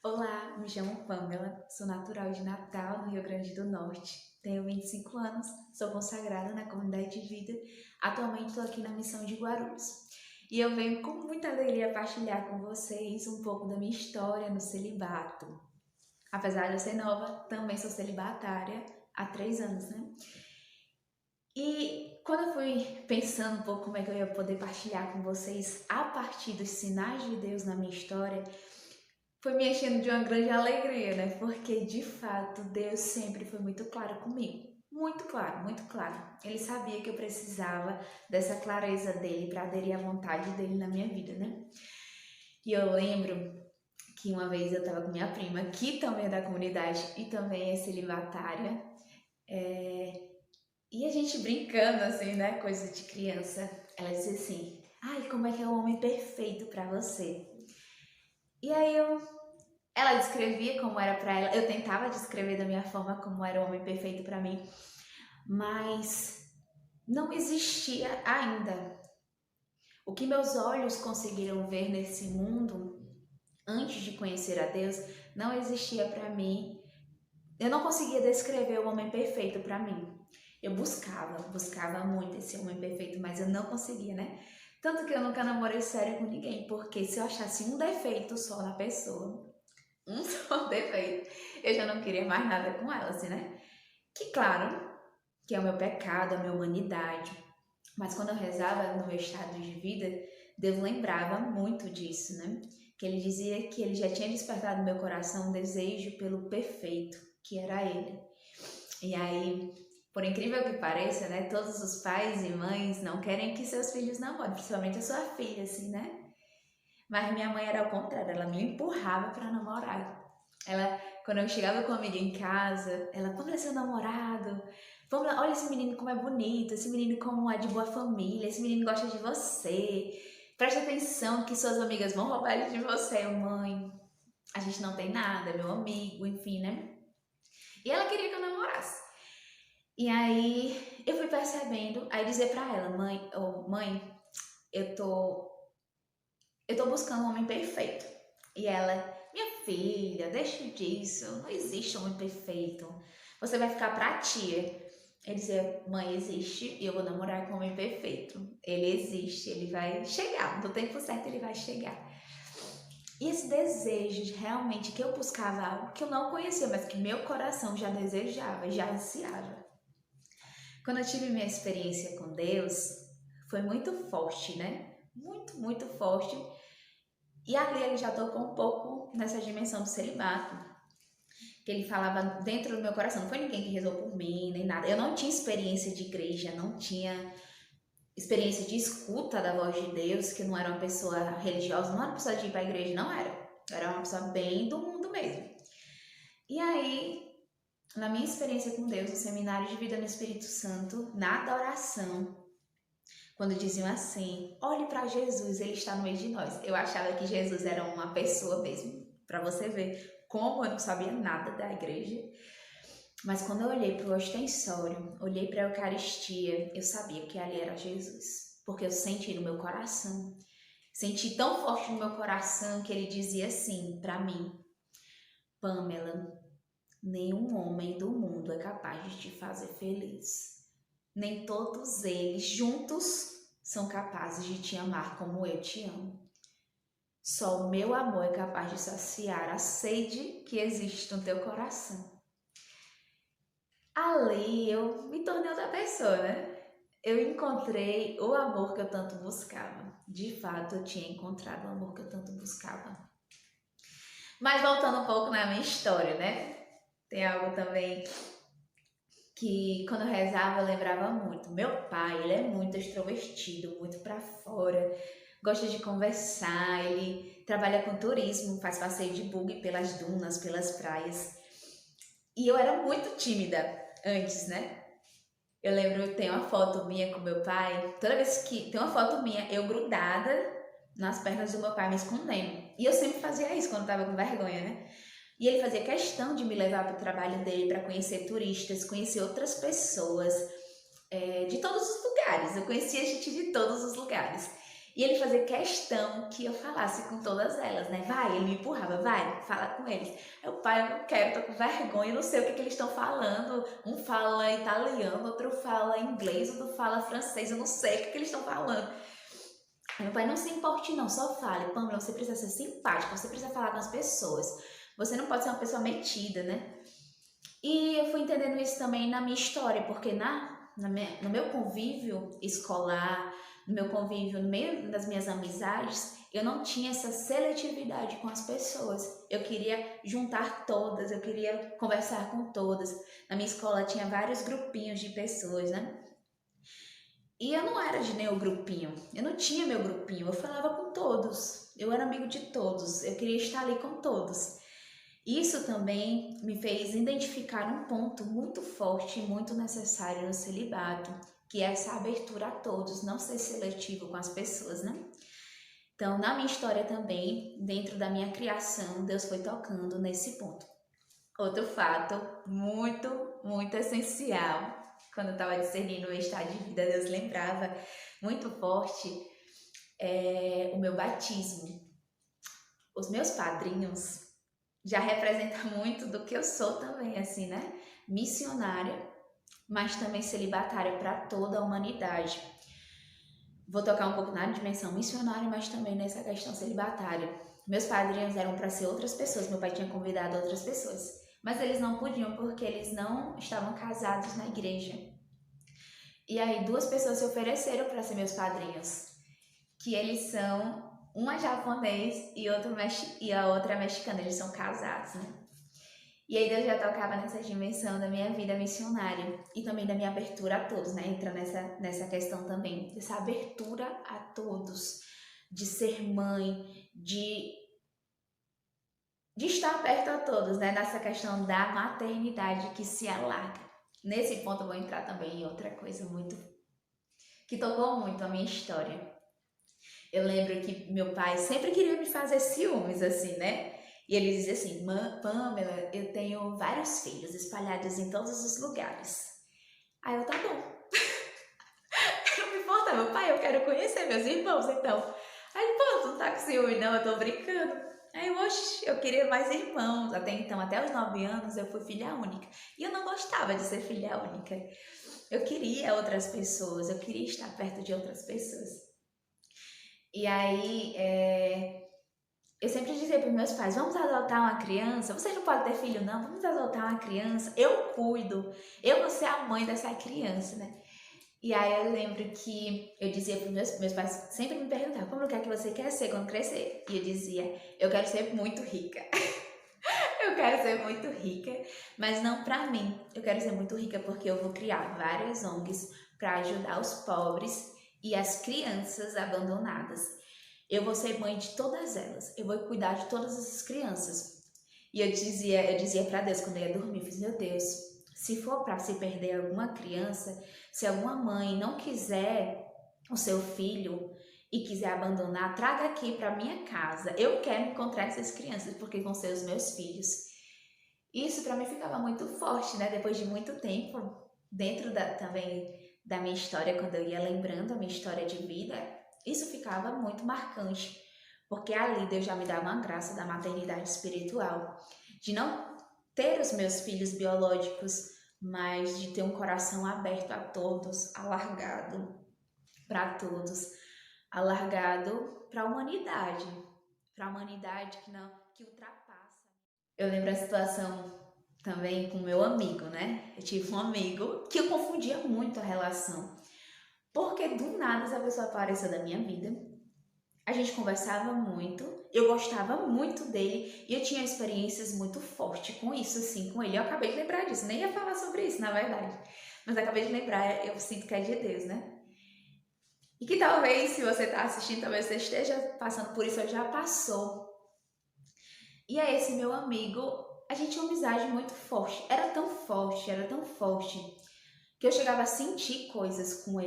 Olá, me chamo Pamela, sou natural de Natal, no Rio Grande do Norte. Tenho 25 anos, sou consagrada na comunidade de vida. Atualmente estou aqui na missão de Guarulhos. E eu venho com muita alegria partilhar com vocês um pouco da minha história no celibato. Apesar de eu ser nova, também sou celibatária há 3 anos, né? E quando eu fui pensando um pouco como é que eu ia poder partilhar com vocês a partir dos sinais de Deus na minha história, foi me enchendo de uma grande alegria, né? Porque de fato Deus sempre foi muito claro comigo. Muito claro, muito claro. Ele sabia que eu precisava dessa clareza dele para aderir à vontade dele na minha vida, né? E eu lembro que uma vez eu estava com minha prima, que também é da comunidade e também é celibatária, e a gente brincando assim, né? Coisa de criança. Ela dizia assim: ai, como é que é o homem perfeito para você? E aí ela descrevia como era para ela, eu tentava descrever da minha forma como era o homem perfeito para mim, mas não existia ainda. O que meus olhos conseguiram ver nesse mundo antes de conhecer a Deus não existia para mim. Eu não conseguia descrever o homem perfeito para mim. Eu buscava muito esse homem perfeito, mas eu não conseguia, né? Tanto que eu nunca namorei sério com ninguém, porque se eu achasse um defeito só na pessoa, um só defeito, eu já não queria mais nada com ela, assim, né? Que claro, que é o meu pecado, a minha humanidade. Mas quando eu rezava no meu estado de vida, Deus lembrava muito disso, né? Que ele dizia que ele já tinha despertado no meu coração um desejo pelo perfeito, que era ele. E aí, por incrível que pareça, né? Todos os pais e mães não querem que seus filhos namorem, principalmente a sua filha, assim, né? Mas minha mãe era ao contrário, ela me empurrava para namorar. Ela, quando eu chegava com uma amiga em casa, ela, vamos lá, seu namorado, vamos lá, olha esse menino como é bonito, esse menino como é de boa família, esse menino gosta de você, preste atenção que suas amigas vão roubar ele de você, mãe, a gente não tem nada, é meu amigo, enfim, né? E ela queria que eu namorasse. E aí eu fui percebendo, aí dizer pra ela, mãe, oh, mãe, eu tô, eu tô buscando um homem perfeito. E ela, minha filha, deixa disso, não existe homem perfeito. Você vai ficar pra tia. Ele dizia, mãe, existe e eu vou namorar com um homem perfeito. Ele existe, ele vai chegar, no tempo certo ele vai chegar. E esse desejo de realmente que eu buscava algo que eu não conhecia, mas que meu coração já desejava, já ansiava. Quando eu tive minha experiência com Deus, foi muito forte, né? Muito, muito forte. E ali ele já tocou um pouco nessa dimensão do celibato, que ele falava dentro do meu coração. Não foi ninguém que rezou por mim, nem nada. Eu não tinha experiência de igreja, não tinha experiência de escuta da voz de Deus, que eu não era uma pessoa religiosa, não era uma pessoa de ir para a igreja, não era. Eu era uma pessoa bem do mundo mesmo. E aí, na minha experiência com Deus, no seminário de vida no Espírito Santo, na adoração, quando diziam assim, olhe para Jesus, ele está no meio de nós. Eu achava que Jesus era uma pessoa mesmo, para você ver como eu não sabia nada da igreja. Mas quando eu olhei para o ostensório, olhei para a Eucaristia, eu sabia que ali era Jesus. Porque eu senti no meu coração. Senti tão forte no meu coração que ele dizia assim para mim, Pamela, nenhum homem do mundo é capaz de te fazer feliz. Nem todos eles juntos são capazes de te amar como eu te amo. Só o meu amor é capaz de saciar a sede que existe no teu coração. Ali eu me tornei outra pessoa, né? Eu encontrei o amor que eu tanto buscava. De fato, eu tinha encontrado o amor que eu tanto buscava. Mas voltando um pouco na minha história, né? Tem algo também que quando eu rezava eu lembrava muito. Meu pai, ele é muito extrovertido, muito pra fora, gosta de conversar, ele trabalha com turismo, faz passeio de buggy pelas dunas, pelas praias. E eu era muito tímida antes, né? Eu lembro, tem uma foto minha com meu pai, toda vez que tem uma foto minha, eu grudada nas pernas do meu pai, me escondendo. E eu sempre fazia isso quando eu tava com vergonha, né? E ele fazia questão de me levar para o trabalho dele para conhecer turistas, conhecer outras pessoas de todos os lugares. Eu conhecia gente de todos os lugares. E ele fazia questão que eu falasse com todas elas, né? Vai, ele me empurrava, vai, fala com eles. Aí o pai, eu não quero, tô com vergonha, eu não sei o que eles estão falando. Um fala italiano, outro fala inglês, outro fala francês, eu não sei o que eles estão falando. Aí meu pai, não se importe não, só fale. Pamela, você precisa ser simpática, você precisa falar com as pessoas. Você não pode ser uma pessoa metida, né? E eu fui entendendo isso também na minha história, porque no meu convívio escolar, no meu convívio, no meio das minhas amizades, eu não tinha essa seletividade com as pessoas. Eu queria juntar todas, eu queria conversar com todas. Na minha escola tinha vários grupinhos de pessoas, né? E eu não era de nenhum grupinho, eu não tinha meu grupinho, eu falava com todos, eu era amigo de todos, eu queria estar ali com todos. Isso também me fez identificar um ponto muito forte e muito necessário no celibato, que é essa abertura a todos, não ser seletivo com as pessoas, né? Então, na minha história também, dentro da minha criação, Deus foi tocando nesse ponto. Outro fato muito, muito essencial, quando eu estava discernindo o estado de vida, Deus lembrava muito forte o meu batismo. Os meus padrinhos já representa muito do que eu sou também, assim, né? Missionária, mas também celibatária para toda a humanidade. Vou tocar um pouco na dimensão missionária, mas também nessa questão celibatária. Meus padrinhos eram para ser outras pessoas, meu pai tinha convidado outras pessoas, mas eles não podiam porque eles não estavam casados na igreja. E aí duas pessoas se ofereceram para ser meus padrinhos, que eles são uma japonês e a outra mexicana, eles são casados, né? E aí Deus já tocava nessa dimensão da minha vida missionária e também da minha abertura a todos, né? Entra nessa questão também, dessa abertura a todos, de ser mãe, de estar perto a todos, né? Nessa questão da maternidade que se alarga. Nesse ponto eu vou entrar também em outra coisa muito que tocou muito a minha história. Eu lembro que meu pai sempre queria me fazer ciúmes, assim, né? E ele dizia assim, Pamela, eu tenho vários filhos espalhados em todos os lugares. Aí eu, tá bom. Não me importa, meu pai, eu quero conhecer meus irmãos, então. Aí, pô, tu não tá com ciúme, não, eu tô brincando. Aí, oxe, eu queria mais irmãos. Até então, até os 9 anos, eu fui filha única. E eu não gostava de ser filha única. Eu queria outras pessoas, eu queria estar perto de outras pessoas. E aí, eu sempre dizia para meus pais, vamos adotar uma criança, vocês não podem ter filho não, vamos adotar uma criança, eu cuido, eu vou ser a mãe dessa criança, né? E aí eu lembro que eu dizia para meus pais, sempre me perguntavam, como que é que você quer ser quando crescer? E eu dizia, eu quero ser muito rica. Eu quero ser muito rica, mas não para mim, eu quero ser muito rica porque eu vou criar várias ONGs para ajudar os pobres e as crianças abandonadas. Eu vou ser mãe de todas elas. Eu vou cuidar de todas essas crianças. E eu dizia para Deus quando eu ia dormir, eu fiz, meu Deus, se for para se perder alguma criança, se alguma mãe não quiser o seu filho e quiser abandonar, traga aqui para minha casa. Eu quero encontrar essas crianças porque vão ser os meus filhos. Isso para mim ficava muito forte, né? Depois de muito tempo, dentro também da minha história, quando eu ia lembrando a minha história de vida, isso ficava muito marcante, porque ali Deus já me dava uma graça da maternidade espiritual, de não ter os meus filhos biológicos, mas de ter um coração aberto a todos, alargado para todos, alargado para a humanidade que ultrapassa. Eu lembro a situação também com meu amigo, né? Eu tive um amigo que eu confundia muito a relação. Porque do nada essa pessoa apareceu na minha vida. A gente conversava muito, eu gostava muito dele e eu tinha experiências muito fortes com isso, assim, com ele. Eu acabei de lembrar disso, nem ia falar sobre isso, na verdade. Mas acabei de lembrar, eu sinto que é de Deus, né? E que talvez, se você tá assistindo, talvez você esteja passando por isso, ou já passou. E é esse meu amigo, a gente tinha uma amizade muito forte. Era tão forte, que eu chegava a sentir coisas com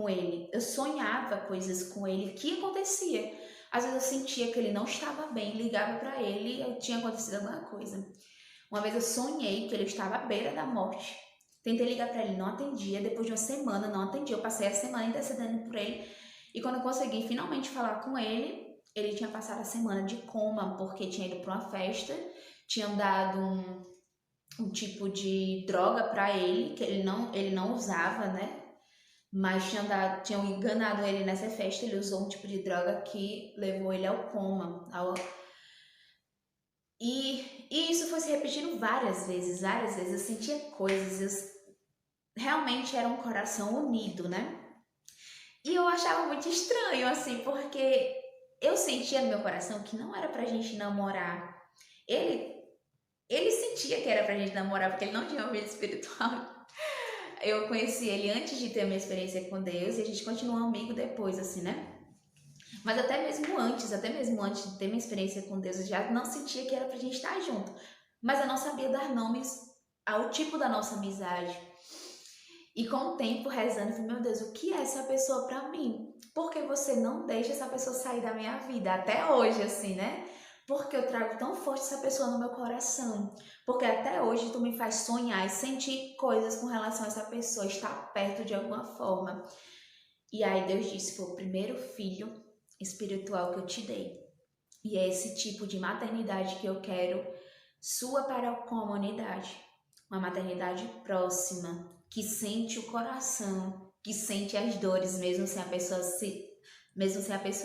ele. Eu sonhava coisas com ele que acontecia. Às vezes eu sentia que ele não estava bem, ligava para ele e tinha acontecido alguma coisa. Uma vez eu sonhei que ele estava à beira da morte. Tentei ligar para ele, não atendia. Depois de uma semana, não atendia. Eu passei a semana intercedendo por ele. E quando eu consegui finalmente falar com ele tinha passado a semana de coma, porque tinha ido para uma festa, tinham dado um tipo de droga para ele, que ele não usava, né? Mas tinham enganado ele nessa festa, ele usou um tipo de droga que levou ele ao coma. E isso foi se repetindo várias vezes, várias vezes. Eu sentia coisas, realmente era um coração unido, né? E eu achava muito estranho, assim, porque eu sentia no meu coração que não era pra gente namorar. Ele, ele sentia que era pra gente namorar, porque ele não tinha uma vida espiritual. Eu conheci ele antes de ter a minha experiência com Deus e a gente continuou amigo depois, assim, né? Mas até mesmo antes de ter minha experiência com Deus, eu já não sentia que era pra gente estar junto. Mas eu não sabia dar nomes ao tipo da nossa amizade. E com o tempo rezando, eu falei, meu Deus, o que é essa pessoa pra mim? Porque você não deixa essa pessoa sair da minha vida, até hoje, assim, né? Porque eu trago tão forte essa pessoa no meu coração. Porque até hoje tu me faz sonhar e sentir coisas com relação a essa pessoa, estar perto de alguma forma. E aí Deus disse, foi o primeiro filho espiritual que eu te dei. E é esse tipo de maternidade que eu quero sua para a comunidade. Uma maternidade próxima, que sente o coração, que sente as dores, mesmo sem a pessoa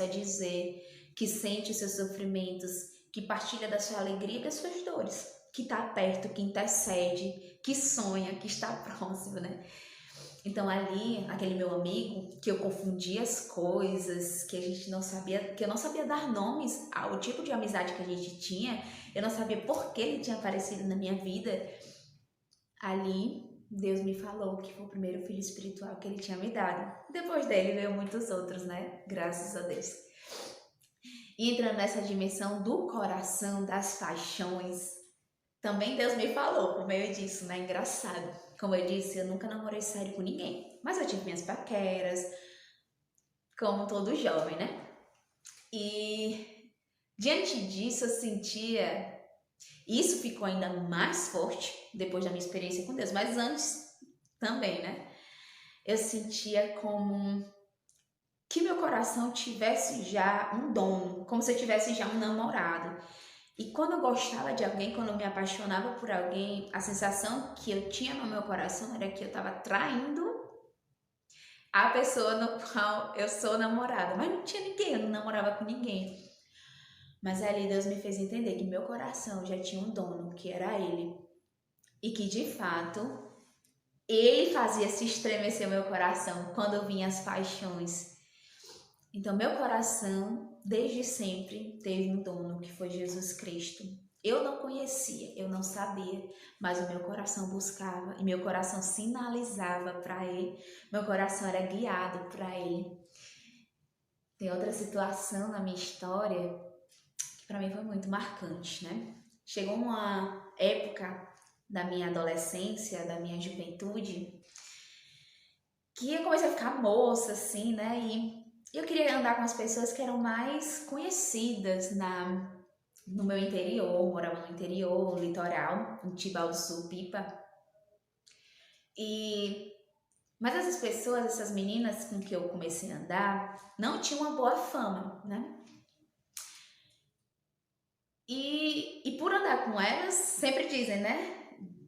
dizer, que sente os seus sofrimentos, que partilha da sua alegria e das suas dores, que está perto, que intercede, que sonha, que está próximo, né? Então ali, aquele meu amigo, que eu confundia as coisas, que a gente não sabia, que eu não sabia dar nomes ao tipo de amizade que a gente tinha, eu não sabia por que ele tinha aparecido na minha vida. Ali, Deus me falou que foi o primeiro filho espiritual que ele tinha me dado. Depois dele veio muitos outros, né? Graças a Deus. E entrando nessa dimensão do coração, das paixões, também Deus me falou por meio disso, né? Engraçado. Como eu disse, eu nunca namorei sério com ninguém. Mas eu tive minhas paqueras, como todo jovem, né? E diante disso eu sentia... Isso ficou ainda mais forte depois da minha experiência com Deus. Mas antes também, né? Eu sentia como que meu coração tivesse já um dono. Como se eu tivesse já um namorado. E quando eu gostava de alguém, quando eu me apaixonava por alguém, a sensação que eu tinha no meu coração era que eu estava traindo a pessoa no qual eu sou namorada. Mas não tinha ninguém, eu não namorava com ninguém. Mas ali Deus me fez entender que meu coração já tinha um dono, que era Ele. E que de fato, Ele fazia se estremecer o meu coração quando vinham as paixões. Então, meu coração, desde sempre, teve um dono, que foi Jesus Cristo. Eu não conhecia, eu não sabia, mas o meu coração buscava e meu coração sinalizava para Ele, meu coração era guiado para Ele. Tem outra situação na minha história que para mim foi muito marcante, né? Chegou uma época da minha adolescência, da minha juventude, que eu comecei a ficar moça, assim, né? E eu queria andar com as pessoas que eram mais conhecidas no meu interior, morava no interior, no litoral, em Tibau do Sul, Pipa. Mas essas pessoas, essas meninas com que eu comecei a andar, não tinham uma boa fama, né? E por andar com elas, sempre dizem, né?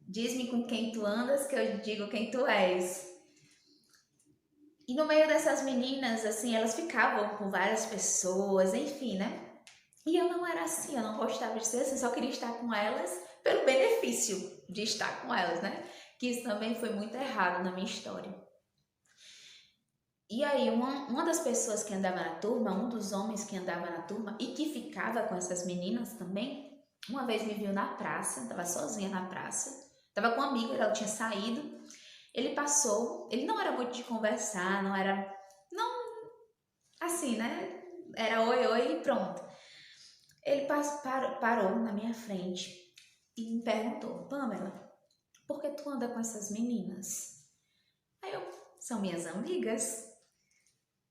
Diz-me com quem tu andas, que eu digo quem tu és. E no meio dessas meninas, assim, elas ficavam com várias pessoas, enfim, né? E eu não era assim, eu não gostava de ser assim, só queria estar com elas pelo benefício de estar com elas, né? Que isso também foi muito errado na minha história. E aí, uma das pessoas que andava na turma, um dos homens que andava na turma e que ficava com essas meninas também, uma vez me viu na praça, tava sozinha na praça, tava com um amigo, ela tinha saído, ele passou, ele não era muito de conversar, não era, não, assim, né? Era oi, oi e pronto. Ele parou na minha frente e me perguntou, Pamela, por que tu anda com essas meninas? Aí eu, são minhas amigas.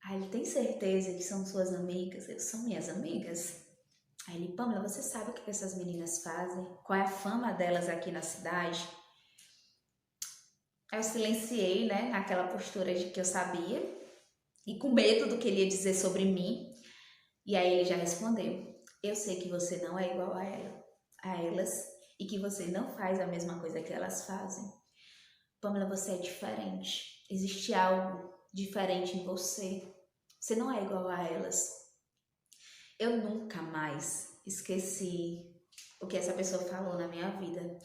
Aí ele, tem certeza que são suas amigas? Eu, são minhas amigas. Aí ele, Pamela, você sabe o que essas meninas fazem? Qual é a fama delas aqui na cidade? Aí eu silenciei, né, naquela postura de que eu sabia. e com medo do que ele ia dizer sobre mim. E aí ele já respondeu: eu sei que você não é igual a elas e que você não faz a mesma coisa que elas fazem. Pamela, você é diferente. Existe algo diferente em você. Você não é igual a elas. Eu nunca mais esqueci o que essa pessoa falou na minha vida,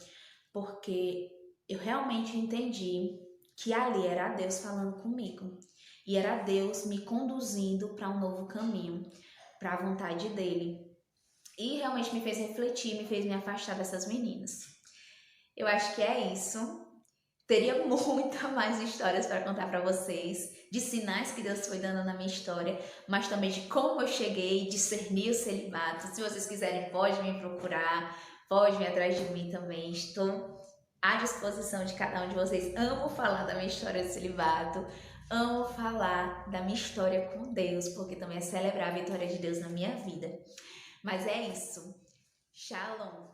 porque eu realmente entendi que ali era Deus falando comigo e era Deus me conduzindo para um novo caminho, para a vontade dele. E realmente me fez refletir, me fez me afastar dessas meninas. Eu acho que é isso. Teria muita mais histórias para contar para vocês, de sinais que Deus foi dando na minha história, mas também de como eu cheguei, discernir o celibato. Se vocês quiserem, pode me procurar, pode vir atrás de mim também. Estou à disposição de cada um de vocês. Amo falar da minha história de celibato, amo falar da minha história com Deus, porque também é celebrar a vitória de Deus na minha vida. Mas é isso. Shalom!